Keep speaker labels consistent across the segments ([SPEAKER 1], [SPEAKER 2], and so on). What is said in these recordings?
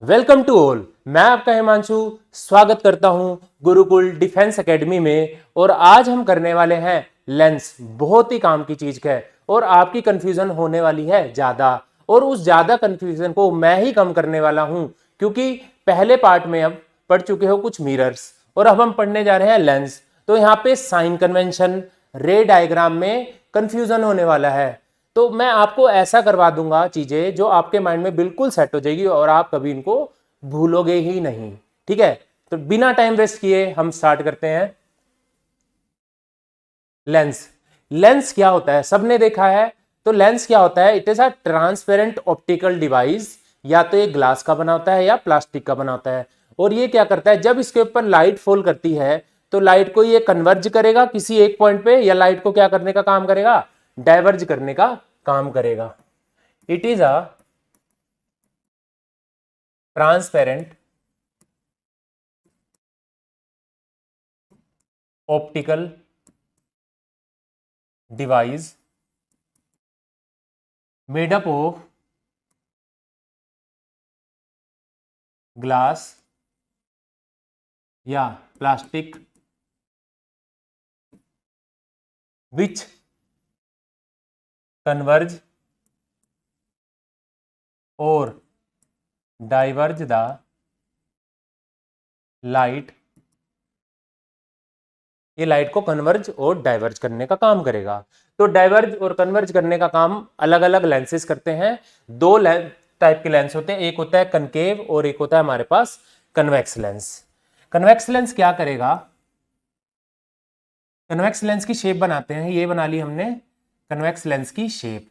[SPEAKER 1] Welcome to all. मैं आपका हिमांशु स्वागत करता हूं गुरुकुल डिफेंस एकेडमी में। और आज हम करने वाले हैं लेंस। बहुत ही काम की चीज है और आपकी कंफ्यूजन होने वाली है ज्यादा, और उस ज्यादा कंफ्यूजन को मैं ही कम करने वाला हूं, क्योंकि पहले पार्ट में अब पढ़ चुके हो कुछ मिरर्स और अब हम पढ़ने जा रहे हैं लेंस। तो यहाँ पे साइन कन्वेंशन, रे डायग्राम में कंफ्यूजन होने वाला है। तो मैं आपको ऐसा करवा दूंगा चीजें जो आपके माइंड में बिल्कुल सेट हो जाएगी और आप कभी इनको भूलोगे ही नहीं। ठीक है, तो बिना टाइम वेस्ट किए हम स्टार्ट करते हैं। लेंस। लेंस क्या होता है, सबने देखा है। तो लेंस क्या होता है? It is a transparent optical device. या तो ये ग्लास का बना होता है या प्लास्टिक का बना होता है। और ये क्या करता है, जब इसके ऊपर लाइट फॉल करती है तो लाइट को ये कन्वर्ज करेगा किसी एक पॉइंट पे, या लाइट को क्या करने का काम करेगा? डाइवर्ज करने का काम करेगा। It is a transparent optical device made up of glass या प्लास्टिक विच कन्वर्ज और डाइवर्ज द लाइट। ये लाइट को कन्वर्ज और डाइवर्ज करने का काम करेगा। तो डाइवर्ज और कन्वर्ज करने का काम अलग अलग लेंसेज करते हैं। दो टाइप के लेंस होते हैं, एक होता है कनकेव और एक होता है हमारे पास कन्वेक्स लेंस। कन्वेक्स लेंस क्या करेगा? कन्वेक्स लेंस की शेप बनाते हैं। ये बना ली हमने कन्वेक्स लेंस की शेप।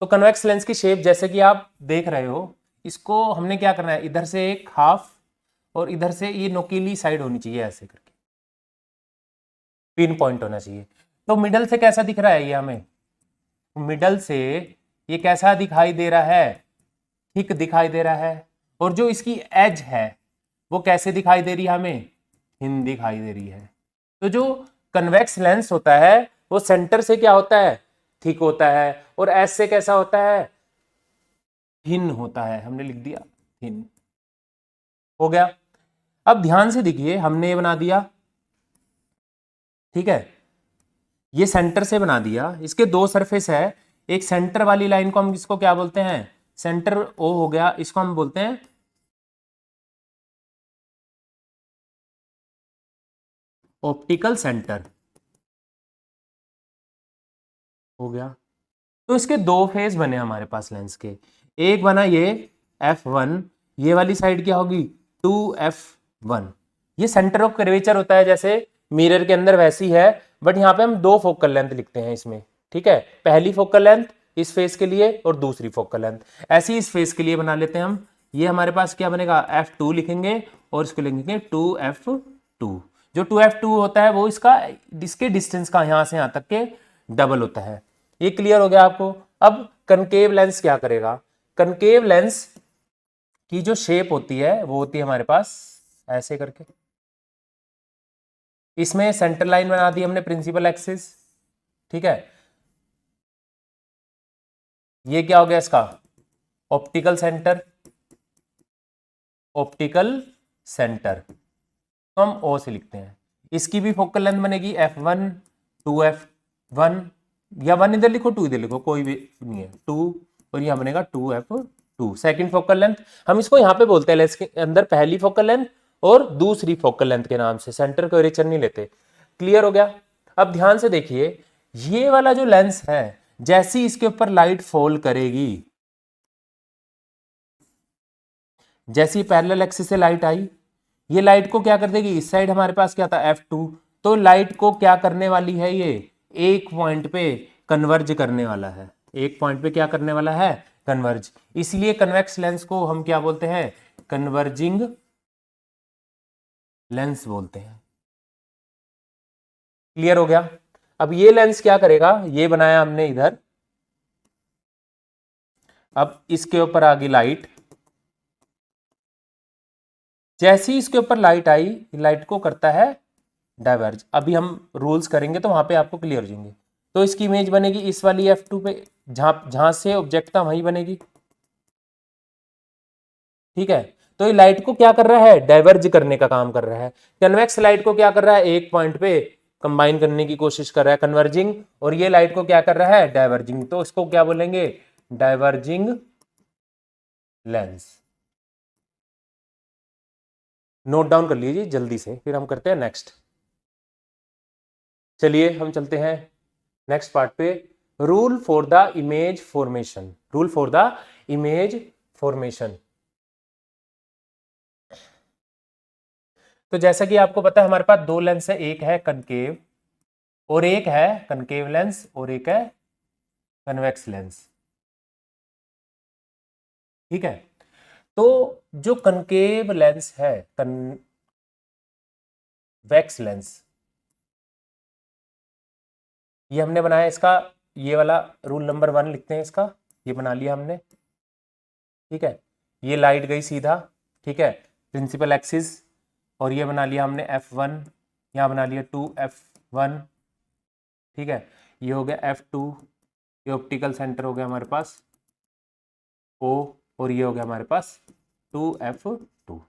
[SPEAKER 1] तो कन्वेक्स लेंस की शेप जैसे कि आप देख रहे हो, इसको हमने क्या करना है, इधर से एक हाफ और इधर से ये नोकीली साइड होनी चाहिए, ऐसे करके पिन पॉइंट होना चाहिए। तो मिडल से कैसा दिख रहा है ये हमें? मिडल से ये कैसा दिखाई दे रहा है? थिक दिखाई दे रहा है। और जो इसकी एज है वो कैसे दिखाई दे रही है हमें? थिन दिखाई दे रही है। तो जो कन्वेक्स लेंस होता है वो सेंटर से क्या होता है? थिक होता है। और एज से कैसा होता है? थिन होता है। हमने लिख दिया थिन। हो गया। अब ध्यान से देखिए, हमने ये बना दिया, ठीक है, ये सेंटर से बना दिया। इसके दो सरफेस है। एक सेंटर वाली लाइन को हम इसको क्या बोलते हैं? सेंटर ओ हो गया, इसको हम बोलते हैं ऑप्टिकल सेंटर। हो गया। तो इसके दो फेस बने हमारे पास लेंस के। एक बना ये f1, ये वाली साइड क्या होगी? 2f1। ये सेंटर ऑफ कर्वेचर होता है जैसे मिरर के अंदर वैसी है, बट यहाँ पे हम दो फोकल लेंथ लिखते हैं इसमें। ठीक है, पहली फोकल लेंथ इस फेस के लिए और दूसरी फोकल लेंथ ऐसी इस फेस के लिए बना लेते हैं हम। ये हमारे पास क्या बनेगा? f2 लिखेंगे और इसको लिखेंगे 2f2। जो 2f2 होता है वो इसके डिस्टेंस का यहां से यहां तक के डबल होता है। ये क्लियर हो गया आपको? अब कनकेव लेंस क्या करेगा? कनकेव लेंस की जो शेप होती है वो होती है हमारे पास ऐसे करके। इसमें सेंटर लाइन बना दी हमने प्रिंसिपल एक्सिस। ठीक है, ये क्या हो गया इसका? Optical centre. ऑप्टिकल सेंटर तो हम ओ से लिखते हैं। इसकी भी फोकल लेंथ बनेगी f1, 2f1, या 1 इधर लिखो 2 इधर लिखो, कोई भी नहीं है, 2, और यह बनेगा 2f2। सेकंड फोकल लेंथ हम इसको यहां पे बोलते हैं लेंस के अंदर पहली फोकल लेंथ और दूसरी फोकल लेंथ के नाम से, सेंटर कर्वेचर नहीं लेते। क्लियर हो गया? अब ध्यान से देखिए, ये वाला जो लेंस है जैसी इसके ऊपर लाइट फॉल करेगी, जैसी पैरेलल एक्सिस से लाइट आई, ये लाइट को क्या कर देगी? इस साइड हमारे पास क्या था? f2। तो लाइट को क्या करने वाली है? ये एक पॉइंट पे कन्वर्ज करने वाला है। एक पॉइंट पे क्या करने वाला है? कन्वर्ज। इसलिए कन्वेक्स लेंस को हम क्या बोलते हैं? कन्वर्जिंग लेंस बोलते हैं। क्लियर हो गया? अब ये लेंस क्या करेगा? ये बनाया हमने इधर, अब इसके ऊपर आ गई लाइट। जैसी इसके ऊपर लाइट आई, लाइट को करता है डाइवर्ज। अभी हम रूल्स करेंगे तो वहां पे आपको क्लियर हो जाएंगे। तो इसकी इमेज बनेगी इस वाली f2 पे, जहां जहां से ऑब्जेक्ट था वहीं बनेगी। ठीक है, तो ये लाइट को क्या कर रहा है, डाइवर्ज करने का काम कर रहा है। कन्वेक्स लाइट को क्या कर रहा है, एक पॉइंट पे कंबाइन करने की कोशिश कर रहा है, कन्वर्जिंग, और ये लाइट को क्या कर रहा है, डाइवर्जिंग। तो इसको क्या बोलेंगे, डाइवर्जिंग लेंस। नोट डाउन कर लीजिए जल्दी से, फिर हम करते हैं नेक्स्ट। चलिए हम चलते हैं नेक्स्ट पार्ट पे, rule for the image formation. Rule for the image formation. तो जैसा कि आपको पता है हमारे पास दो लेंस है, एक है कनकेव और एक है कनकेव लेंस और एक है कन्वेक्स लेंस। ठीक है, तो जो कनकेव लेंस है, कन्वेक्स लेंस, ये हमने बनाया, इसका ये वाला रूल नंबर 1 लिखते हैं, इसका ये बना लिया हमने। ठीक है, ये लाइट गई सीधा, ठीक है, प्रिंसिपल एक्सिस, और ये बना लिया हमने F1, यहाँ बना लिया 2F1। ठीक है, ये हो गया F2, ये ऑप्टिकल सेंटर हो गया हमारे पास O, और ये हो गया हमारे पास 2F2।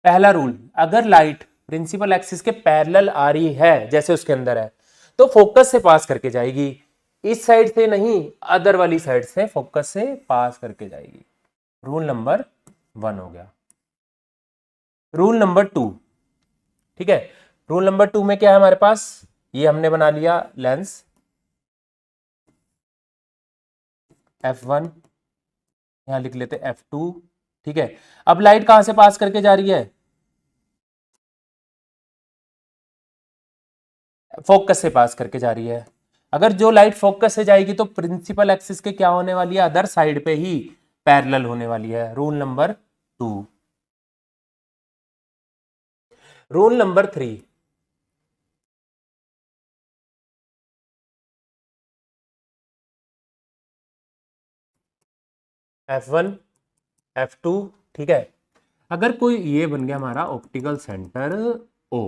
[SPEAKER 1] पहला रूल, अगर लाइट प्रिंसिपल एक्सिस के पैरेलल आ रही है, जैसे उसके अंदर है, तो फोकस से पास करके जाएगी, इस साइड से नहीं, अदर वाली साइड से फोकस से पास करके जाएगी। रूल नंबर 1 हो गया। रूल नंबर 2, ठीक है, रूल नंबर 2 में क्या है हमारे पास, ये हमने बना लिया लेंस F1, यहां लिख लेते F2। ठीक है, अब लाइट कहां से पास करके जा रही है, फोकस से पास करके जा रही है। अगर जो लाइट फोकस से जाएगी तो प्रिंसिपल एक्सिस के क्या होने वाली है, अदर साइड पे ही पैरेलल होने वाली है। Rule number 2। Rule number 3, F1 F2। ठीक है, अगर कोई, ये बन गया हमारा ऑप्टिकल सेंटर O,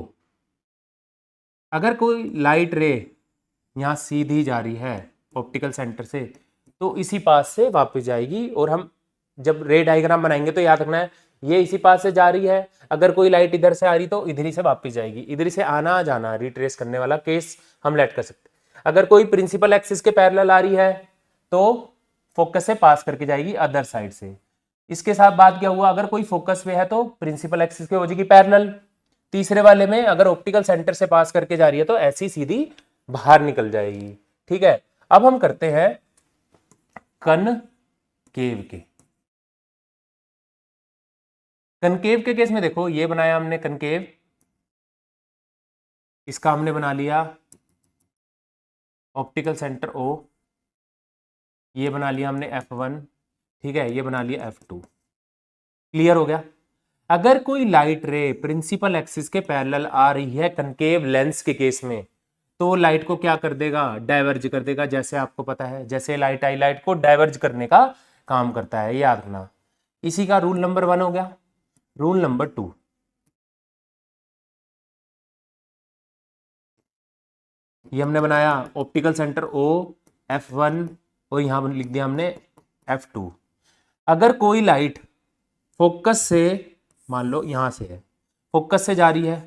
[SPEAKER 1] अगर कोई लाइट रे यहाँ सीधी जा रही है ऑप्टिकल सेंटर से, तो इसी पास से वापस जाएगी, और हम जब रे डायग्राम बनाएंगे तो याद रखना है, ये इसी पास से जा रही है, अगर कोई लाइट इधर से आ रही तो इधर ही से वापस जाएगी। इधर से आना जाना रिट्रेस करने वाला केस हम लेट कर सकते हैं। अगर कोई प्रिंसिपल एक्सिस के पैरेलल आ रही है तो फोकस से पास करके जाएगी अदर साइड से। इसके साथ बात क्या हुआ, अगर कोई फोकस पे है तो प्रिंसिपल एक्सिस के हो जाएगी पैरेलल। तीसरे वाले में अगर ऑप्टिकल सेंटर से पास करके जा रही है तो ऐसी सीधी बाहर निकल जाएगी। ठीक है, अब हम करते हैं कनकेव के। कनकेव के केस में देखो, ये बनाया हमने कनकेव, इसका हमने बना लिया ऑप्टिकल सेंटर O, ये बना लिया हमने F1। ठीक है, ये बना लिया F2। क्लियर हो गया। अगर कोई लाइट रे प्रिंसिपल एक्सिस के पैरेलल आ रही है कनकेव लेंस के केस में, तो लाइट को क्या कर देगा, डाइवर्ज कर देगा। जैसे आपको पता है, जैसे लाइट आई, लाइट को डाइवर्ज करने का काम करता है, याद रखना। इसी का रूल नंबर 1 हो गया। रूल नंबर 2, ये हमने बनाया ऑप्टिकल सेंटर O F1, और यहां लिख दिया हमने F2। अगर कोई लाइट फोकस से, मान लो यहां से है, फोकस से जा रही है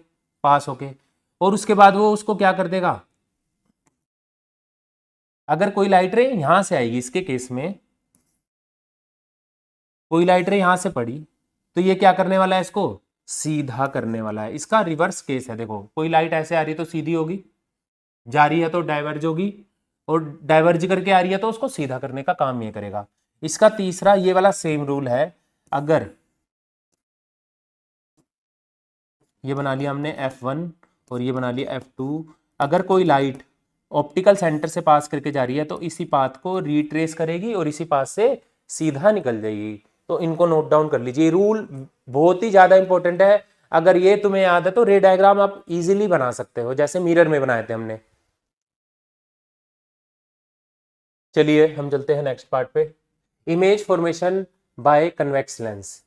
[SPEAKER 1] पास होके, और उसके बाद वो उसको क्या कर देगा, अगर कोई लाइट रे यहां से आएगी, इसके केस में कोई लाइट रे यहां से पड़ी, तो ये क्या करने वाला है, इसको सीधा करने वाला है। इसका रिवर्स केस है। देखो, कोई लाइट ऐसे आ रही है तो सीधी होगी, जा रही है तो डाइवर्ज होगी, और डाइवर्ज करके आ रही है तो उसको सीधा करने का काम ये करेगा। इसका तीसरा ये वाला सेम रूल है। अगर ये बना लिया हमने F1 और ये बना लिया F2, अगर कोई लाइट ऑप्टिकल सेंटर से पास करके जा रही है तो इसी पाथ को रिट्रेस करेगी और इसी पाथ से सीधा निकल जाएगी। तो इनको नोट डाउन कर लीजिए, रूल बहुत ही ज्यादा इंपॉर्टेंट है। अगर ये तुम्हें याद है तो रे डायग्राम आप इजीली बना सकते हो, जैसे मिरर में बनाए थे हमने। चलिए हम चलते हैं नेक्स्ट पार्ट पे, image formation by convex lens.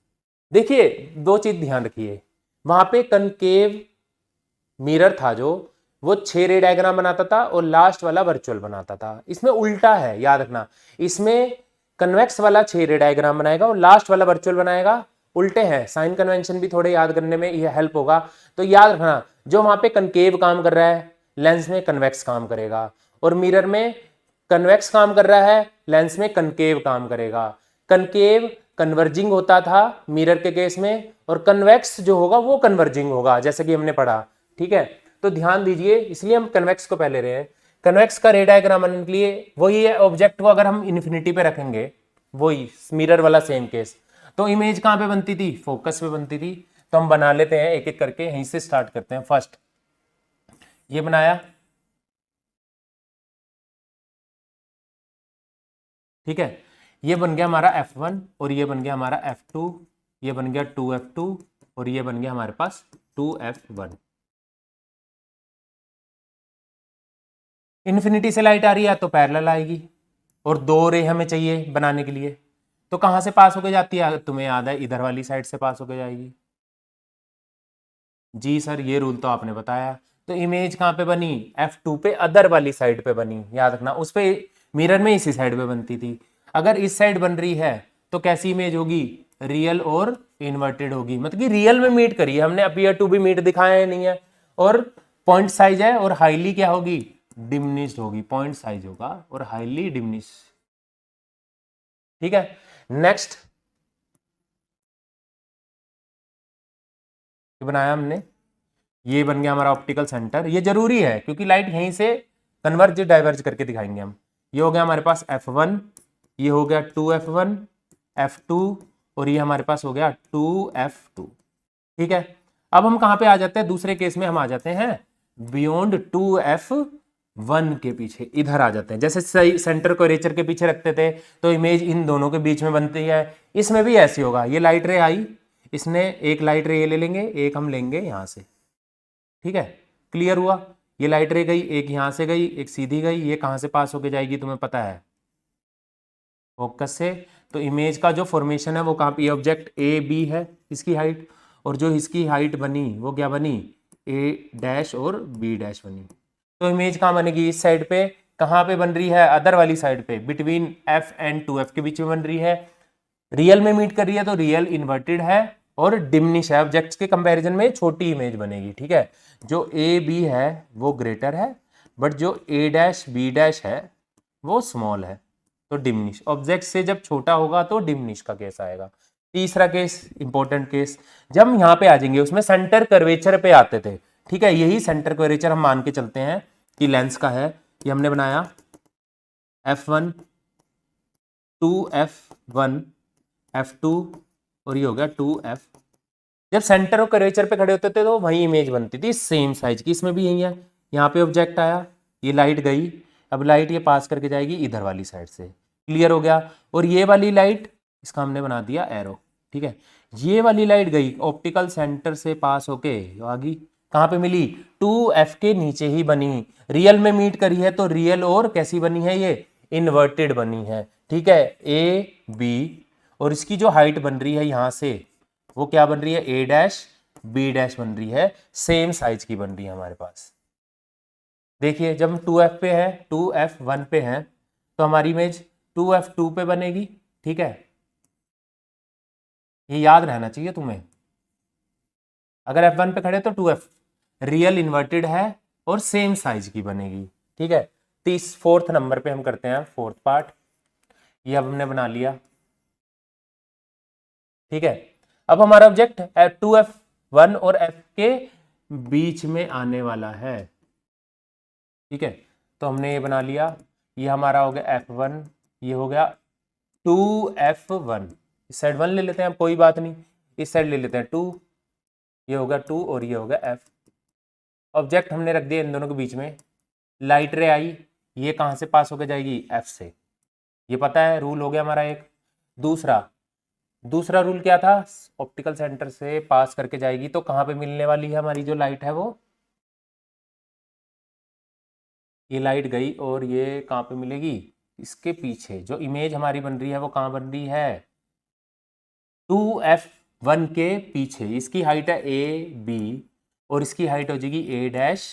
[SPEAKER 1] देखिए, दो चीज ध्यान रखिए, वहां पे कनकेव मिरर था जो, वो 6 रे डायग्राम बनाता था और लास्ट वाला वर्चुअल बनाता था। इसमें उल्टा है, याद रखना। इसमें कन्वेक्स वाला 6 रे डायग्राम बनाएगा और लास्ट वाला वर्चुअल बनाएगा, उल्टे हैं, साइन कन्वेंशन भी थोड़े याद करने में ये हेल्प होगा। तो याद रखना, जो वहां पे कनकेव काम कर रहा है लेंस में कन्वेक्स काम करेगा, और मिरर में कन्वेक्स काम कर रहा है लेंस में कनकेव काम करेगा। कनकेव कन्वर्जिंग होता था मिरर के केस में, और कन्वेक्स जो होगा वो कन्वर्जिंग होगा, जैसे कि हमने पढ़ा। ठीक है, तो ध्यान दीजिए, इसलिए हम कन्वेक्स को पहले रहे हैं। कन्वेक्स का रे डायग्राम बनने के लिए वही है, ऑब्जेक्ट को अगर हम इन्फिनिटी पे रखेंगे, वही मिरर वाला सेम केस, तो इमेज कहां पे बनती थी, फोकस पे बनती थी। तो हम बना लेते हैं एक एक करके, यहीं से स्टार्ट करते हैं। फर्स्ट ये बनाया, ठीक है, ये बन गया हमारा F1, और ये बन गया हमारा F2, ये बन गया 2F2, और ये बन गया हमारे पास 2F1। इन्फिनिटी से लाइट आ रही है तो पैरेलल आएगी, और दो रे हमें चाहिए बनाने के लिए, तो कहां से पास होके जाती है, तुम्हें याद है इधर वाली साइड से पास होके जाएगी। जी सर, ये रूल तो आपने बताया। तो इमेज कहां पे बनी, F2 पे अदर वाली साइड पे बनी, याद रखना, उस पे मिरर में इसी साइड पे बनती थी। अगर इस साइड बन रही है तो कैसी इमेज होगी, रियल और इन्वर्टेड होगी, मतलब कि रियल में मीट करी है हमने, अपीयर टू भी मीट दिखाया है नहीं है, और पॉइंट साइज है, और हाईली क्या होगी, डिमिनिश्ड होगी, पॉइंट साइज होगा और हाईली डिमिनिश्ड। ठीक है, नेक्स्ट बनाया हमने, ये बन गया हमारा ऑप्टिकल सेंटर। ये जरूरी है क्योंकि लाइट यहीं से कन्वर्ज डाइवर्ज करके दिखाएंगे हम। ये हो गया हमारे पास F1, ये हो गया 2F1, F2, और ये हमारे पास हो गया 2F2। ठीक है, अब हम कहां पे आ जाते हैं, दूसरे केस में हम आ जाते हैं बियॉन्ड 2F1 के पीछे, इधर आ जाते हैं। जैसे सही सेंटर को रेचर के पीछे रखते थे तो इमेज इन दोनों के बीच में बनती है, इसमें भी ऐसी होगा। ये लाइट रे आई, इसने एक लाइट रे ये ले लेंगे, एक हम लेंगे यहां से। ठीक है, क्लियर हुआ, ये लाइट रे गई, एक यहां से गई, एक सीधी गई, ये कहां से पास होके जाएगी तुम्हें पता है, फोकस से। तो इमेज का जो फॉर्मेशन है वो कहां पे, ऑब्जेक्ट ए बी है इसकी हाइट, और जो इसकी हाइट बनी वो क्या बनी, ए डैश और बी डैश बनी। तो इमेज कहां बनेगी, इस साइड पे, कहां पे बन रही है, अदर वाली साइड पे, बिटवीन F एंड 2F के बीच में बन रही है। रियल में मीट कर रही है तो रियल इन्वर्टेड है, और डिमिनिश है, ऑब्जेक्ट्स के कंपैरिजन में छोटी इमेज बनेगी। ठीक है, जो ए बी है वो ग्रेटर है, बट जो ए डैश बी डैश है वो स्मॉल है, तो डिमिनिश। ऑब्जेक्ट से जब छोटा होगा तो डिमिनिश का केस आएगा। तीसरा केस, इंपॉर्टेंट केस, जब हम यहाँ पे आ जाएंगे, उसमें सेंटर कर्वेचर पे आते थे। ठीक है, यही सेंटर कर्वेचर हम मान के चलते हैं कि लेंस का है। ये हमने बनाया F1, 2F1, F2, और ये हो गया 2F। जब सेंटर और कर्वेचर पे खड़े होते थे तो वही इमेज बनती थी सेम साइज की, इसमें भी यही है। यहाँ पे ऑब्जेक्ट आया, ये लाइट गई, अब लाइट ये पास करके जाएगी इधर वाली साइड से, क्लियर हो गया। और ये वाली लाइट, इसका हमने बना दिया एरो। ठीक है, ये वाली लाइट गई ऑप्टिकल सेंटर से पास होके आ गई, कहाँ पे मिली, 2F के नीचे ही बनी। रियल में मीट करी है तो रियल और कैसी बनी है, ये इन्वर्टेड बनी है। ठीक है, ए बी, और इसकी जो हाइट बन रही है यहां से वो क्या बन रही है, ए डैश बी डैश बन रही है, सेम साइज की बन रही है हमारे पास। देखिए, जब हम 2F पे है, 2F1 पे है, तो हमारी इमेज 2F2 पे बनेगी। ठीक है, ये याद रहना चाहिए तुम्हें। अगर F1 पे खड़े तो 2F रियल इन्वर्टेड है और सेम साइज की बनेगी। ठीक है, फोर्थ नंबर पे हम करते हैं फोर्थ पार्ट, ये अब हमने बना लिया। ठीक है, अब हमारा ऑब्जेक्ट 2F1 और F के बीच में आने वाला है। ठीक है, तो हमने ये बना लिया, ये हमारा हो गया F1, ये हो गया 2F1। इस साइड 1 ले लेते हैं, अब कोई बात नहीं, इस साइड ले लेते हैं 2, ये हो गया 2 और ये हो गया F। ऑब्जेक्ट हमने रख दिया इन दोनों के बीच में, लाइट रे आई, ये कहां से पास होकर जाएगी, F से, ये पता है, रूल हो गया हमारा एक। दूसरा रूल क्या था, ऑप्टिकल सेंटर से पास करके जाएगी तो कहां पे मिलने वाली है हमारी जो लाइट है, वो ये लाइट गई और ये कहां पे मिलेगी, इसके पीछे। जो इमेज हमारी बन रही है वो कहां बन रही है, 2F1 के पीछे। इसकी हाइट है ए बी और इसकी हाइट हो जाएगी ए डैश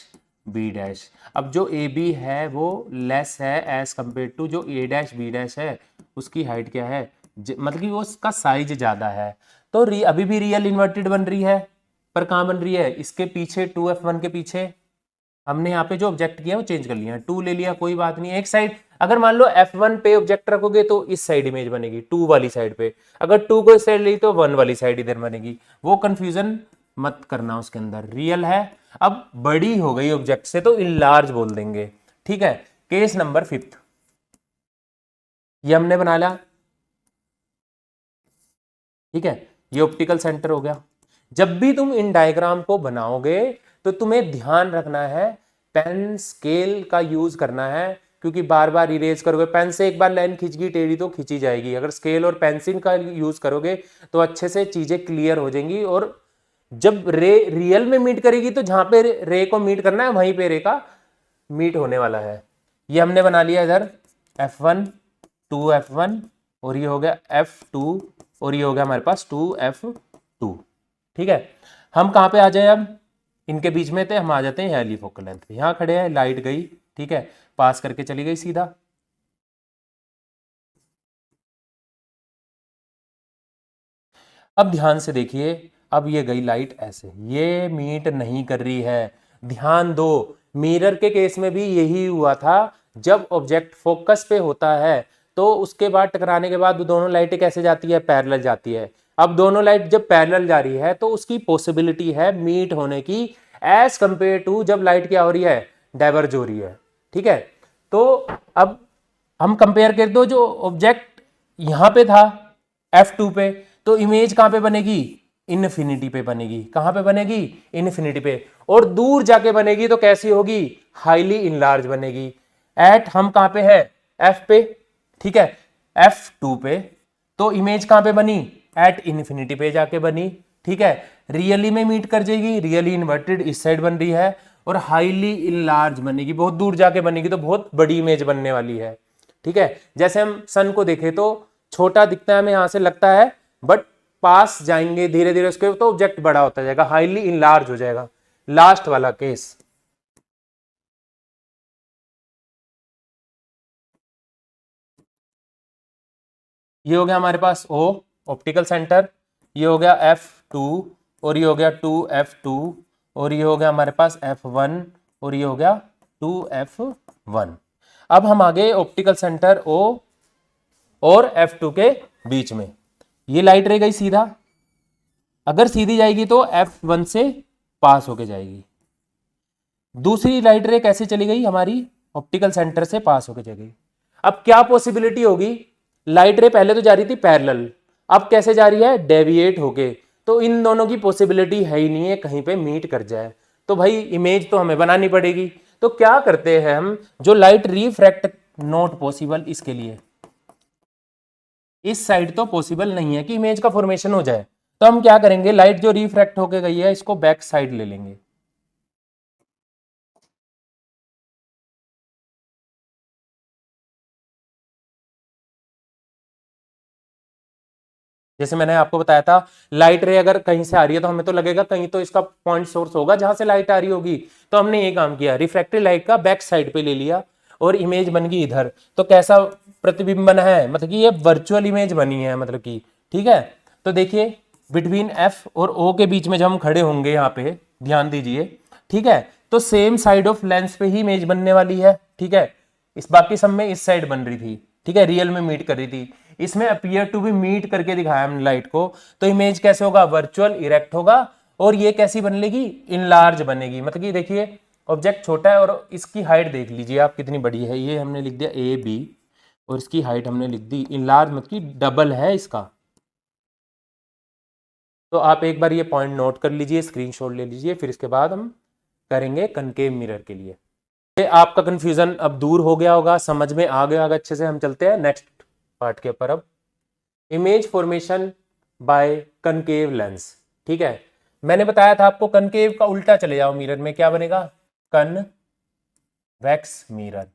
[SPEAKER 1] बी डैश। अब जो ए बी है वो लेस है एज कंपेयर टू जो ए डैश बी डैश है, उसकी हाइट क्या है, मतलब कि वो उसका साइज ज़्यादा है। तो तो अभी भी रियल इन्वर्टेड बन रही है, पर कहाँ बन रही है, इसके पीछे 2f1 के पीछे। हमने यहाँ पे जो ऑब्जेक्ट किया वो चेंज कर लिया, 2 ले लिया, कोई बात नहीं। एक साइड अगर मान लो f1 पे ऑब्जेक्ट रखोगे तो इस साइड इमेज बनेगी 2 वाली साइड पे, अगर 2 को इस साइड ली तो 1 वाली साइड इधर बनेगी। वो कंफ्यूजन मत करना, उसके अंदर रियल है। अब बड़ी हो गई ऑब्जेक्ट से तो इनलार्ज बोल देंगे, ठीक है। केस नंबर 5 ये हमने बना लिया, ठीक है। ये ऑप्टिकल सेंटर हो गया। जब भी तुम इन डायग्राम को बनाओगे तो तुम्हें ध्यान रखना है पेन स्केल का यूज करना है, क्योंकि बार बार इरेज करोगे, पेन से एक बार लाइन खींच गई टेढ़ी तो खींची जाएगी। अगर स्केल और पेंसिल का यूज करोगे तो अच्छे से चीजें क्लियर हो जाएंगी। और जब रे रियल में मीट करेगी तो जहां पे रे को मीट करना है वहीं पे रे का मीट होने वाला है। ये हमने बना लिया इधर f1 2f1 और ये हो गया f2 और ये हो गया हमारे पास 2f2, ठीक है। हम कहाँ पे आ जाए, अब इनके बीच में थे, हम आ जाते हैं हेली फोकल लेंथ पे। यहाँ खड़े हैं, लाइट गई, ठीक है, पास करके चली गई सीधा। अब ध्यान से देखिए, अब ये गई लाइट ऐसे, ये मीट नहीं कर रही है। ध्यान दो, मिरर के केस में भी यही हुआ था। जब ऑब्जेक्ट फोकस पे होता है तो उसके बाद टकराने के बाद दोनों लाइटें कैसे जाती है, पैरेलल जाती है। अब दोनों लाइट जब पैरेलल जा रही है तो उसकी पॉसिबिलिटी है मीट होने की, एज कंपेयर टू जब लाइट क्या हो रही है, डाइवर्ज हो रही है, ठीक है। तो अब हम कंपेयर कर दो, जो ऑब्जेक्ट यहां पे था f2 पे, तो इमेज कहां पे बनेगी, इनफिनिटी पे बनेगी। कहां पे बनेगी, इनफिनिटी पे। और दूर जाके बनेगी तो कैसी होगी, हाईली इनलार्ज बनेगी। एट हम कहां पे है, f पे, ठीक है, f2 पे, तो इमेज कहां पे बनी, एट इनफिनिटी पे जाके बनी, ठीक है। रियली में मीट कर जाएगी, रियली इन्वर्टेड इस साइड बन रही है, और हाईली इनलार्ज बनेगी, बहुत दूर जाके बनेगी, तो बहुत बड़ी इमेज बनने वाली है, ठीक है। जैसे हम सन को देखें तो छोटा दिखता है हमें यहां से लगता है, बट पास जाएंगे धीरे धीरे उसके तो ऑब्जेक्ट बड़ा होता जाएगा, हाईली इनलार्ज हो जाएगा। लास्ट वाला केस, ये हो गया हमारे पास O ऑप्टिकल सेंटर, ये हो गया f2 और ये हो गया 2f2 और ये हो गया हमारे पास f1 और ये हो गया 2f1। अब हम आ गए ऑप्टिकल सेंटर O और f2 के बीच में। ये लाइट रह गई सीधा, अगर सीधी जाएगी तो f1 से पास होके जाएगी। दूसरी लाइट रे कैसे चली गई, हमारी ऑप्टिकल सेंटर से पास होके चली गई। अब क्या पॉसिबिलिटी होगी, लाइट रे पहले तो जा रही थी पैरेलल, अब कैसे जा रही है, डेविएट होके। तो इन दोनों की पॉसिबिलिटी है ही नहीं है कहीं पे मीट कर जाए, तो भाई इमेज तो हमें बनानी पड़ेगी। तो क्या करते हैं हम, जो लाइट रिफ्रैक्ट नॉट पॉसिबल, इसके लिए इस साइड तो पॉसिबल नहीं है कि इमेज का फॉर्मेशन हो जाए, तो हम क्या करेंगे, लाइट जो रिफ्रैक्ट होके गई है इसको बैक साइड ले लेंगे। जैसे मैंने आपको बताया था, लाइट रे अगर कहीं से आ रही है तो हमें तो लगेगा कहीं तो इसका पॉइंट सोर्स होगा जहां से लाइट आ रही होगी, तो हमने ये काम किया, रिफ्रैक्टेड लाइट का बैक साइड पे ले लिया और इमेज बन गई इधर। तो कैसा प्रतिबिंब बना है, मतलब कि ये वर्चुअल इमेज बनी है, मतलब कि, ठीक है। तो देखिए बिटवीन एफ और ओ के बीच में जब हम खड़े होंगे, यहाँ पे ध्यान दीजिए, ठीक है, तो सेम साइड ऑफ लेंस पे ही इमेज बनने वाली है, ठीक है। इस बाकी सब में इस साइड बन रही थी, ठीक है, रियल में मीट कर रही थी, इसमें अपीयर टू बी मीट करके दिखाया हमने लाइट को। तो इमेज कैसे होगा, वर्चुअल इरेक्ट होगा, और ये कैसी बनेगी, इनलार्ज बनेगी। मतलब कि देखिए ऑब्जेक्ट छोटा है और इसकी हाइट देख लीजिए आप कितनी बड़ी है, ये हमने लिख दिया ए बी और इसकी हाइट हमने लिख दी इनलार्ज, मतलब कि डबल है इसका। तो आप एक बार ये पॉइंट नोट कर लीजिए, स्क्रीनशॉट ले लीजिए, फिर इसके बाद हम करेंगे कनकेव मिरर के लिए। आपका कंफ्यूजन अब दूर हो गया होगा, समझ में आ गया होगा अच्छे से। हम चलते हैं नेक्स्ट पार्ट के ऊपर। अब image formation by concave lens, ठीक है। मैंने बताया था आपको कनकेव का उल्टा चले जाओ मिरर में, क्या बनेगा, कनवेक्स मिरर।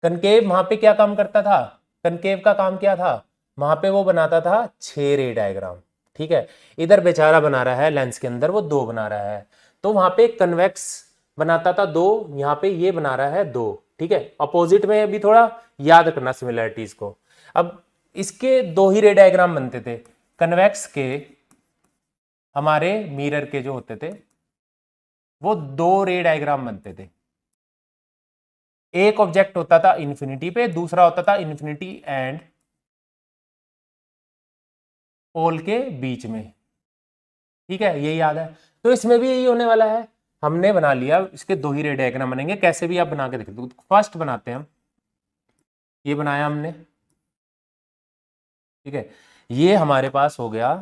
[SPEAKER 1] कनकेव वहां पे क्या काम करता था, कनकेव का काम क्या था, वहां पे वो बनाता था 6 रे डायग्राम, ठीक है। इधर बेचारा बना रहा है लेंस के अंदर वो 2 बना रहा है, तो वहां पे कन्वेक्स बनाता था 2, यहाँ पे ये बना रहा है 2, ठीक है, अपोजिट में भी थोड़ा याद करना सिमिलरिटीज को। अब इसके दो ही रे डायग्राम बनते थे, कन्वेक्स के हमारे मिरर के जो होते थे वो दो रे डायग्राम बनते थे। एक ऑब्जेक्ट होता था इन्फिनिटी पे, दूसरा होता था इन्फिनिटी एंड पोल के बीच में। ठीक है, ये याद है। तो इसमें भी यही होने वाला है, हमने बना लिया, इसके दो ही रे डायग्राम बनेंगे। कैसे भी आप बना के देख दो। फर्स्ट बनाते हैं हम, ये बनाया हमने, ठीक है, ये हमारे पास हो गया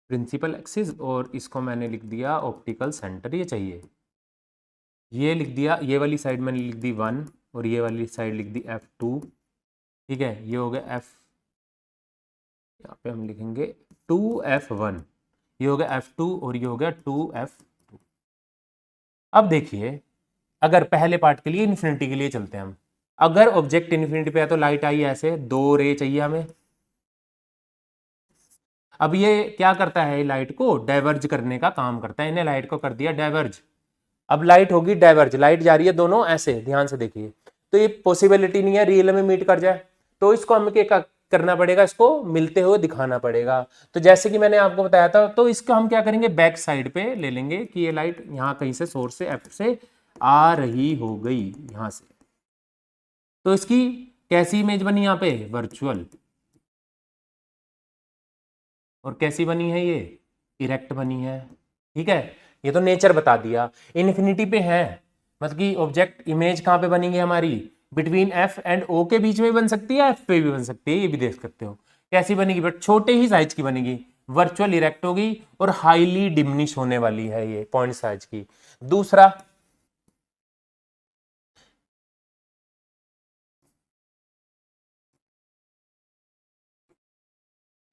[SPEAKER 1] प्रिंसिपल एक्सिस और इसको मैंने लिख दिया ऑप्टिकल सेंटर, ये चाहिए। ये लिख दिया, ये वाली साइड मैंने लिख दी 1 और ये वाली साइड लिख दी F2। ठीक है, ये हो गया F, यहाँ पे हम लिखेंगे 2F1, ये हो गया F2 और ये हो गया 2F2। अब देखिए, अगर पहले पार्ट के लिए इन्फिनिटी के लिए चलते हैं हम, अगर ऑब्जेक्ट इन्फिनिटी पे है तो लाइट आई ऐसे, दो रे चाहिए हमें। अब ये क्या करता है, लाइट को डाइवर्ज करने का काम करता है, इन्हें लाइट को कर दिया डाइवर्ज। अब लाइट होगी डाइवर्ज, लाइट जा रही है दोनों ऐसे, ध्यान से देखिए, तो ये पॉसिबिलिटी नहीं है रियल में मीट कर जाए, तो इसको हमें क्या करना पड़ेगा, इसको मिलते हुए दिखाना पड़ेगा। तो जैसे कि मैंने आपको बताया था, तो इसको हम क्या करेंगे, बैक साइड पे ले लेंगे कि ये लाइट यहाँ कहीं से सोर्स से एफ से आ रही हो गई यहां से। तो इसकी कैसी इमेज बनी यहाँ पे, वर्चुअल। और कैसी बनी है ये, इरेक्ट बनी है। ठीक है, ये तो नेचर बता दिया। इन्फिनिटी पे है, मतलब कि ऑब्जेक्ट इमेज कहाँ पे बनेगी हमारी, बिटवीन एफ एंड ओ के बीच में भी बन सकती है, एफ पे भी बन सकती है, ये भी देख सकते हो कैसी बनेगी, बट छोटे ही साइज की बनेगी, वर्चुअल इरेक्ट होगी और हाईली डिमिनिश होने वाली है ये पॉइंट साइज की। दूसरा,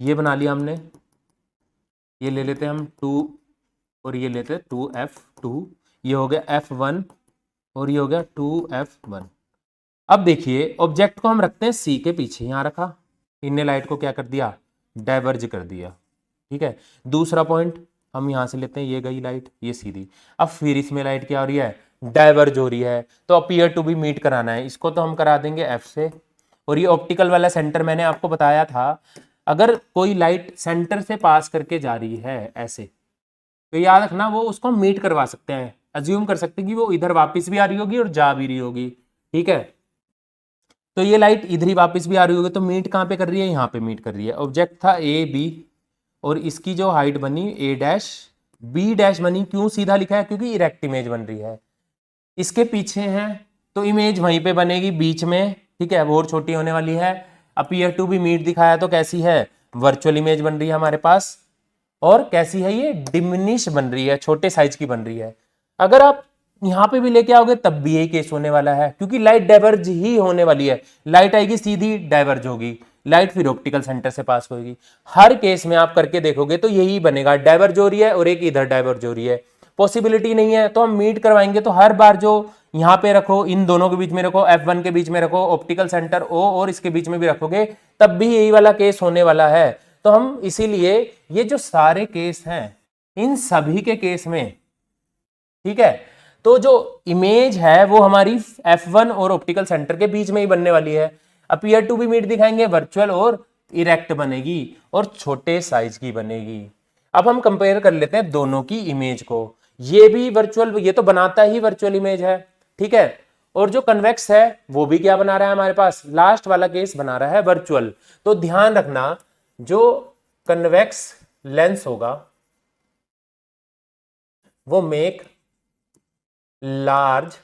[SPEAKER 1] ये बना लिया हमने, ये ले लेते हैं हम 2 और ये लेते हैं 2F2, ये हो गया F1 और ये हो गया 2F1। अब देखिए, ऑब्जेक्ट को हम रखते हैं सी के पीछे, यहां रखा, इनने लाइट को क्या कर दिया, डाइवर्ज कर दिया। ठीक है, दूसरा पॉइंट हम यहां से लेते हैं, ये गई लाइट, ये सीधी। अब फिर इसमें लाइट क्या हो रही है, डाइवर्ज हो रही है, तो अपीयर टू बी मीट कराना है, इसको तो हम करा देंगे एफ से। और ये ऑप्टिकल वाला सेंटर मैंने आपको बताया था, अगर कोई लाइट सेंटर से पास करके जा रही है ऐसे, तो याद रखना वो उसको मीट करवा सकते हैं, अज्यूम कर सकते हैं कि वो इधर वापस भी आ रही होगी और जा भी रही होगी। ठीक है, तो ये लाइट इधर ही वापस भी आ रही होगी, तो मीट कहाँ पे कर रही है, यहाँ पे मीट कर रही है। ऑब्जेक्ट था ए बी और इसकी जो हाइट बनी ए डैश बी डैश बनी, क्यों सीधा लिखा है, क्योंकि इरेक्ट इमेज बन रही है। इसके पीछे है तो इमेज वहीं पे बनेगी बीच में। ठीक है, वो और छोटी होने वाली है। अपीयर टू बी मीट दिखाया तो कैसी है, वर्चुअल इमेज बन रही है हमारे पास, और कैसी है ये, डिमिनिश बन रही है, छोटे साइज की बन रही है। अगर आप यहां पे भी लेके आओगे तब भी यही केस होने वाला है, क्योंकि लाइट डाइवर्ज ही होने वाली है, लाइट आएगी सीधी डाइवर्ज होगी, लाइट फिर ऑप्टिकल सेंटर से पास होगी। हर केस में आप करके देखोगे तो यही बनेगा, डाइवर्ज हो रही है और एक इधर डाइवर्ज हो रही है। पॉसिबिलिटी नहीं है तो हम मीट करवाएंगे, तो हर बार जो यहां पे रखो, इन दोनों के बीच में रखो, F1 के बीच में रखो, ऑप्टिकल सेंटर O और इसके बीच में भी रखोगे, तब भी यही वाला केस होने वाला है। तो हम इसीलिए ये जो सारे केस हैं, इन सभी के केस में, ठीक है, तो जो इमेज है वो हमारी F1 और ऑप्टिकल सेंटर के बीच में ही बनने वाली है। अपीयर टू बी मीट दिखाएंगे, वर्चुअल और इरेक्ट बनेगी और छोटे साइज की बनेगी। अब हम कंपेयर कर लेते हैं दोनों की इमेज को, ये भी वर्चुअल, ये तो बनाता ही वर्चुअल इमेज है। ठीक है, और जो कन्वेक्स है वो भी क्या बना रहा है हमारे पास, लास्ट वाला केस बना रहा है वर्चुअल। तो ध्यान रखना, जो कन्वेक्स लेंस होगा वो make large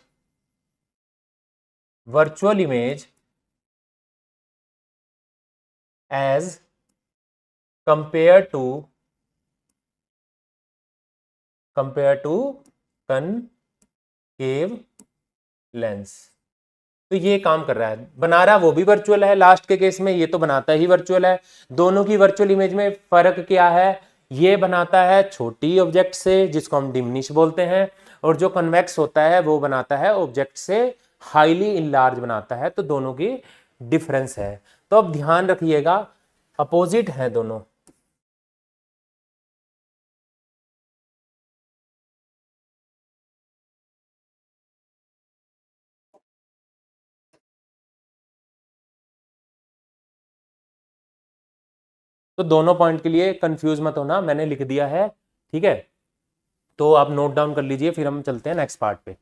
[SPEAKER 1] virtual image as compared to concave lens। तो ये काम कर रहा है, बना रहा वो भी वर्चुअल है, लास्ट के केस में ये तो बनाता ही वर्चुअल है। दोनों की वर्चुअल इमेज में फर्क क्या है, ये बनाता है छोटी ऑब्जेक्ट से जिसको हम डिमिनिश बोलते हैं, और जो कन्वेक्स होता है वो बनाता है ऑब्जेक्ट से हाईली इनलार्ज बनाता है। तो दोनों की डिफरेंस है। तो अब ध्यान रखिएगा, अपोजिट है दोनों। तो दोनों पॉइंट के लिए कंफ्यूज मत होना, मैंने लिख दिया है, ठीक है। तो आप नोट डाउन कर लीजिए, फिर हम चलते हैं नेक्स्ट पार्ट पे। आई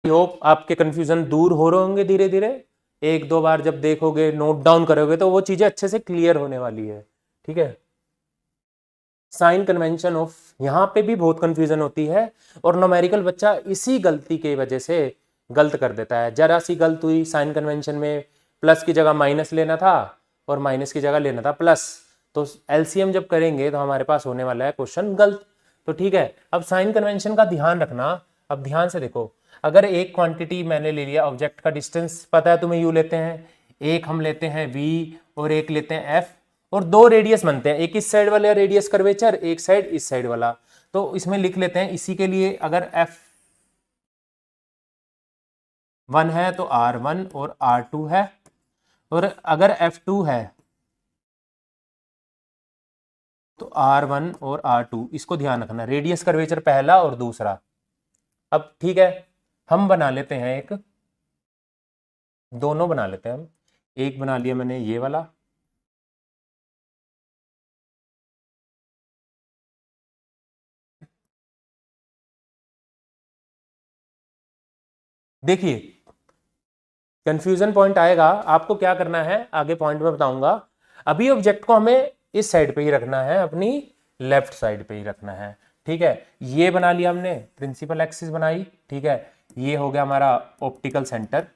[SPEAKER 1] होप आपके कंफ्यूजन दूर हो रहे होंगे धीरे धीरे, एक दो बार जब देखोगे नोट डाउन करोगे तो वो चीजें अच्छे से क्लियर होने वाली है, ठीक है। साइन कन्वेंशन ऑफ, यहाँ पे भी बहुत कंफ्यूजन होती है और न्यूमेरिकल बच्चा इसी गलती की वजह से गलत कर देता है। जरा सी गलत हुई साइन कन्वेंशन में, प्लस की जगह माइनस लेना था और माइनस की जगह लेना था प्लस, तो एलसीएम जब करेंगे तो हमारे पास होने वाला है क्वेश्चन गलत। तो ठीक है, अब साइन कन्वेंशन का ध्यान रखना। अब ध्यान से देखो, अगर एक क्वांटिटी मैंने ले लिया, ऑब्जेक्ट का डिस्टेंस पता है तुम्हें, यू लेते हैं, एक हम लेते हैं वी और एक लेते हैं एफ, और दो रेडियस बनते हैं, एक इस साइड वाला रेडियस कर्वेचर, एक साइड इस साइड वाला। तो इसमें लिख लेते हैं इसी के लिए, अगर F1 है तो R1 और R2 है, और अगर F2 है तो R1 और R2। इसको ध्यान रखना, रेडियस कर्वेचर पहला और दूसरा। अब ठीक है, हम बना लेते हैं एक, दोनों बना लेते हैं हम। एक बना लिया मैंने ये वाला, देखिए कंफ्यूजन पॉइंट आएगा, आपको क्या करना है आगे पॉइंट में बताऊंगा। अभी ऑब्जेक्ट को हमें इस साइड पे ही रखना है, अपनी लेफ्ट साइड पे ही रखना है, ठीक है। ये बना लिया हमने, प्रिंसिपल एक्सिस बनाई, ठीक है। ये हो गया हमारा ऑप्टिकल सेंटर।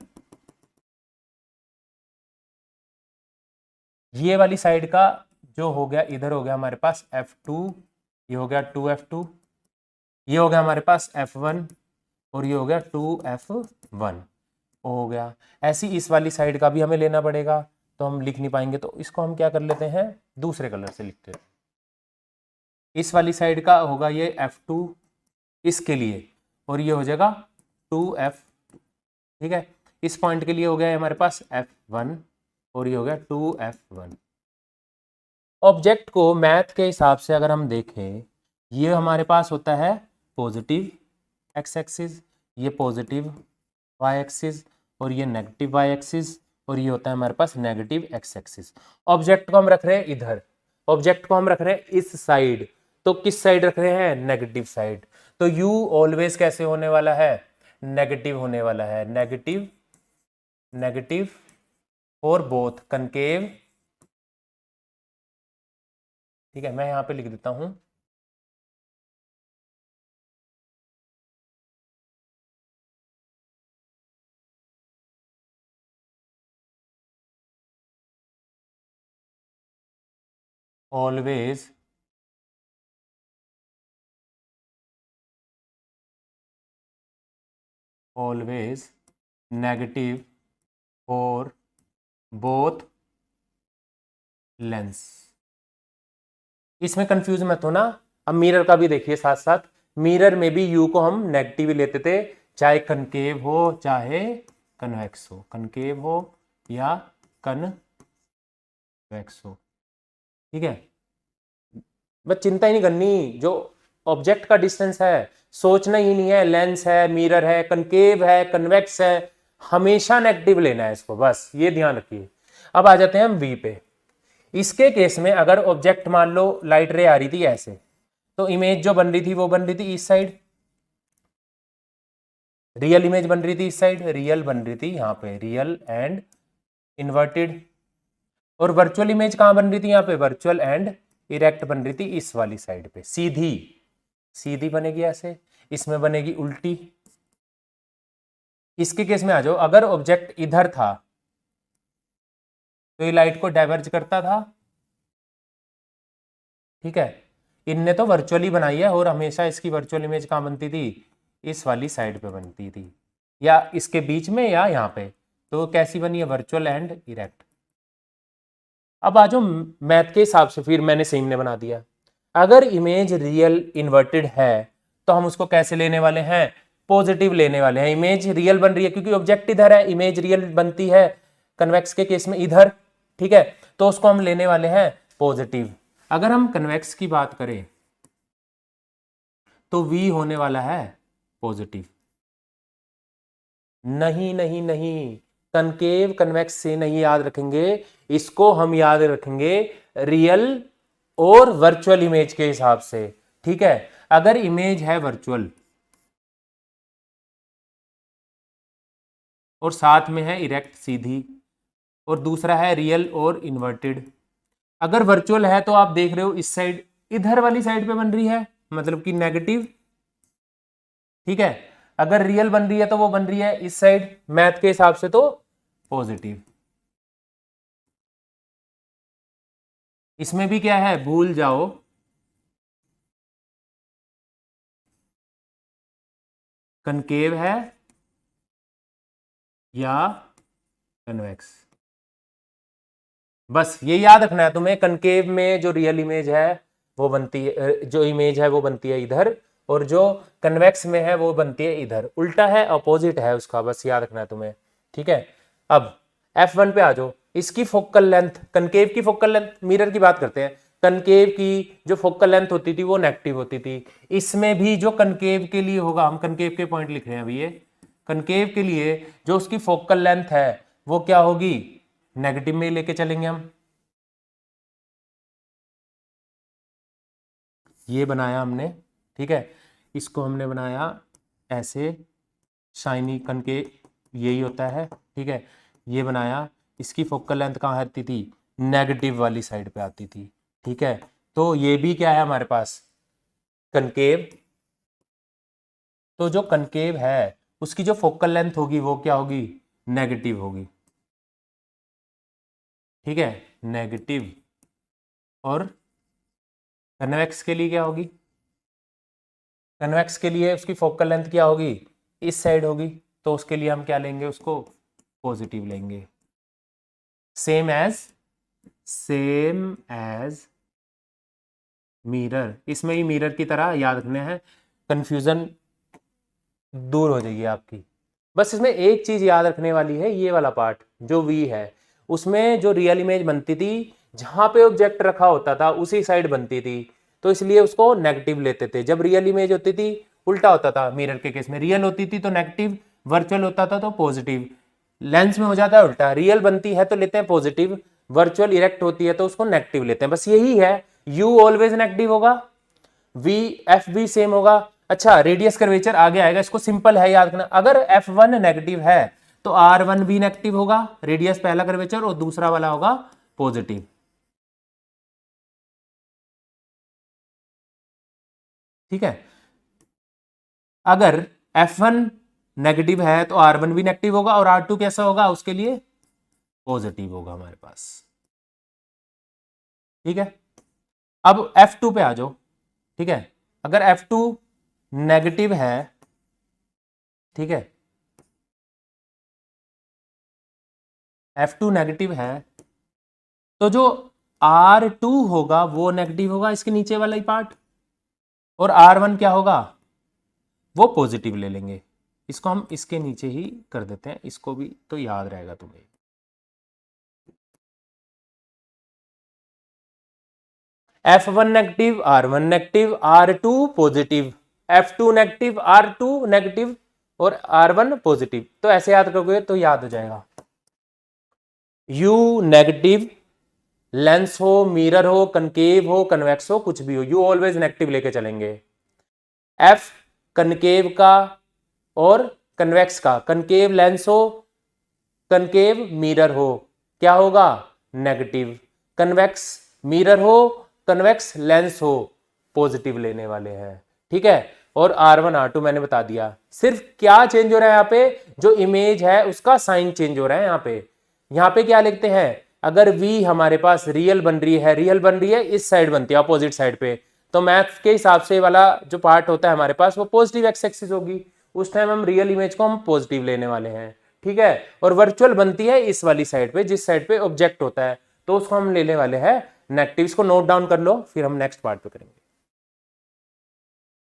[SPEAKER 1] ये वाली साइड का जो हो गया, इधर हो गया हमारे पास F2, ये हो गया 2F2, ये हो गया हमारे पास F1 और ये हो गया 2F1 हो गया। ऐसी इस वाली साइड का भी हमें लेना पड़ेगा, तो हम लिख नहीं पाएंगे, तो इसको हम क्या कर लेते हैं, दूसरे कलर से लिखते हैं। इस वाली साइड का होगा ये F2 इसके लिए, और ये हो जाएगा 2F, ठीक है। इस पॉइंट के लिए हो गया हमारे पास F1 और ये हो गया 2F1। ऑब्जेक्ट को मैथ के हिसाब से अगर हम देखें, ये हमारे पास होता है पॉजिटिव एक्स एक्सिस, ये पॉजिटिव वाई एक्सिस, और ये नेगेटिव वाई एक्सिस, और ये होता है हमारे पास नेगेटिव एक्स एक्सिस। ऑब्जेक्ट को हम रख रहे हैं इधर, ऑब्जेक्ट को हम रख रहे हैं इस साइड, तो किस साइड रख रहे हैं, नेगेटिव साइड। तो यू ऑलवेज कैसे होने वाला है, नेगेटिव होने वाला है, नेगेटिव नेगेटिव और बोथ कनकेव, ठीक है। मैं यहां पे लिख देता हूं always always negative for both lens. इसमें कंफ्यूज मत होना। अब मिरर का भी देखिए साथ साथ, मिरर में भी यू को हम नेगेटिव ही लेते थे, चाहे कनकेव हो चाहे कन्वेक्स हो, कनकेव हो या कन्वेक्स हो, ठीक है। बस चिंता ही नहीं करनी, जो ऑब्जेक्ट का डिस्टेंस है सोचना ही नहीं है, लेंस है, मिरर है, कनकेव है, कन्वेक्स है, हमेशा नेगेटिव लेना है इसको, बस ये ध्यान रखिए। अब आ जाते हैं हम वी पे। इसके केस में अगर ऑब्जेक्ट मान लो लाइट रे आ रही थी ऐसे, तो इमेज जो बन रही थी वो बन रही थी इस साइड, रियल इमेज बन रही थी इस साइड, रियल बन रही थी यहाँ पे, रियल एंड इन्वर्टेड। और वर्चुअल इमेज कहाँ बन रही थी, यहाँ पे वर्चुअल एंड इरेक्ट बन रही थी इस वाली साइड पे, सीधी सीधी बनेगी ऐसे, इसमें बनेगी उल्टी। इसके केस में आ जाओ, अगर ऑब्जेक्ट इधर था तो ये लाइट को डाइवर्ज करता था, ठीक है। इनने तो वर्चुअली बनाई है, और हमेशा इसकी वर्चुअल इमेज कहाँ बनती थी, इस वाली साइड पे बनती थी, या इसके बीच में या यहाँ पे। तो कैसी बनी है, वर्चुअल एंड इरेक्ट। अब आ जाओ मैथ के हिसाब से, फिर मैंने सेम ने बना दिया। अगर इमेज रियल इन्वर्टेड है तो हम उसको कैसे लेने वाले हैं, पॉजिटिव लेने वाले हैं। इमेज रियल बन रही है क्योंकि ऑब्जेक्ट इधर है, इमेज रियल बनती है कन्वेक्स के केस में इधर, ठीक है। तो उसको हम लेने वाले हैं पॉजिटिव। अगर हम कन्वेक्स की बात करें तो V होने वाला है पॉजिटिव। नहीं नहीं नहीं, कनकेव कन्वेक्स से नहीं याद रखेंगे, इसको हम याद रखेंगे रियल और वर्चुअल इमेज के हिसाब से। ठीक है, अगर इमेज है वर्चुअल और साथ में है इरेक्ट सीधी, और दूसरा है रियल और इन्वर्टेड। अगर वर्चुअल है तो आप देख रहे हो इस साइड इधर वाली साइड पे बन रही है, मतलब कि नेगेटिव। ठीक है, अगर रियल बन रही है तो वो बन रही है इस साइड, मैथ के हिसाब से तो पॉजिटिव। इसमें भी क्या है, भूल जाओ कनकेव है या कन्वेक्स, बस ये याद रखना है तुम्हें। कनकेव में जो रियल इमेज है वो बनती है, जो इमेज है वो बनती है इधर, और जो कन्वेक्स में है वो बनती है इधर, उल्टा है, अपोजिट है उसका, बस याद रखना है तुम्हें। ठीक है, अब F1 पे आ जाओ। इसकी फोकल लेंथ, कनकेव की फोकल लेंथ, मिरर की बात करते हैं, कनकेव की जो फोकल लेंथ होती थी वो नेगेटिव होती थी। इसमें भी जो कनकेव के लिए होगा, हम कनकेव के पॉइंट लिख रहे हैं अभी, ये कनकेव के लिए जो उसकी फोकल लेंथ है वो क्या होगी, नेगेटिव में लेके चलेंगे हम। ये बनाया हमने, ठीक है, इसको हमने बनाया ऐसे, शाइनी कनकेव यही होता है। ठीक है, ये बनाया, इसकी फोकल लेंथ कहाँ आती थी, नेगेटिव वाली साइड पे आती थी। ठीक है, तो ये भी क्या है हमारे पास, कनकेव। तो जो कनकेव है उसकी जो फोकल लेंथ होगी वो क्या होगी, नेगेटिव होगी। ठीक है, नेगेटिव। और कन्वेक्स के लिए क्या होगी, कन्वेक्स के लिए उसकी फोकल लेंथ क्या होगी, इस साइड होगी, तो उसके लिए हम क्या लेंगे, उसको पॉजिटिव लेंगे। सेम एज मिरर, इसमें ही मिरर की तरह याद रखना है, कंफ्यूजन दूर हो जाएगी आपकी। बस इसमें एक चीज याद रखने वाली है, ये वाला पार्ट जो V है, उसमें जो रियल इमेज बनती थी, जहां पे ऑब्जेक्ट रखा होता था उसी साइड बनती थी, तो इसलिए उसको नेगेटिव लेते थे। जब रियल इमेज होती थी उल्टा होता था, मिरर के केस में रियल होती थी तो नेगेटिव, वर्चुअल होता था तो पॉजिटिव। लेंस में हो जाता है उल्टा, रियल बनती है तो लेते हैं पॉजिटिव, वर्चुअल इरेक्ट होती है तो उसको नेगेटिव लेते हैं। बस यही है, U ऑलवेज नेगेटिव होगा, F भी सेम होगा। अच्छा, रेडियस कर्वेचर आगे आएगा, इसको सिंपल है याद रखना। अगर F1 नेगेटिव है तो R1 भी नेगेटिव होगा, रेडियस पहला कर्वेचर, और दूसरा वाला होगा पॉजिटिव। ठीक है, अगर F1 नेगेटिव है तो R1 भी नेगेटिव होगा, और R2 कैसा होगा, उसके लिए पॉजिटिव होगा हमारे पास। ठीक है, अब F2 पे आ जाओ। ठीक है, अगर F2 नेगेटिव है, ठीक है, F2 नेगेटिव है, तो जो R2 होगा वो नेगेटिव होगा, इसके नीचे वाला ही पार्ट, और R1 क्या होगा, वो पॉजिटिव ले लेंगे। इसको हम इसके नीचे ही कर देते हैं, इसको भी तो याद रहेगा तुम्हें। F1 negative, R1 negative, R2 positive, F2 negative, R2 negative, और R1 पॉजिटिव। तो ऐसे याद करोगे तो याद हो जाएगा। U नेगेटिव, लेंस हो, मिरर हो, कनकेव हो, कन्वेक्स हो, कुछ भी हो, U ऑलवेज नेगेटिव लेके चलेंगे। F कनकेव का और कन्वेक्स का, कनकेव लेंस हो, कनकेव मिरर हो, क्या होगा, नेगेटिव। कन्वेक्स मिरर हो, कन्वेक्स लेंस हो, पॉजिटिव लेने वाले हैं। ठीक है, और R1 R2 मैंने बता दिया। सिर्फ क्या चेंज हो रहा है यहाँ पे, जो इमेज है उसका साइन चेंज हो रहा है। यहाँ पे क्या लिखते हैं, अगर V हमारे पास रियल बन रही है इस साइड बनती है, अपोजिट साइड पे, तो मैथ के हिसाब से वाला जो पार्ट होता है हमारे पास वो पॉजिटिव एक्स एक्सिस होगी, उस टाइम हम रियल इमेज को हम पॉजिटिव लेने वाले हैं। ठीक है, और वर्चुअल बनती है इस वाली साइड पे, जिस साइड पे ऑब्जेक्ट होता है, तो उसको हम लेने वाले हैं नेगेटिव। इसको नोट डाउन कर लो, फिर हम नेक्स्ट पार्ट पे करेंगे।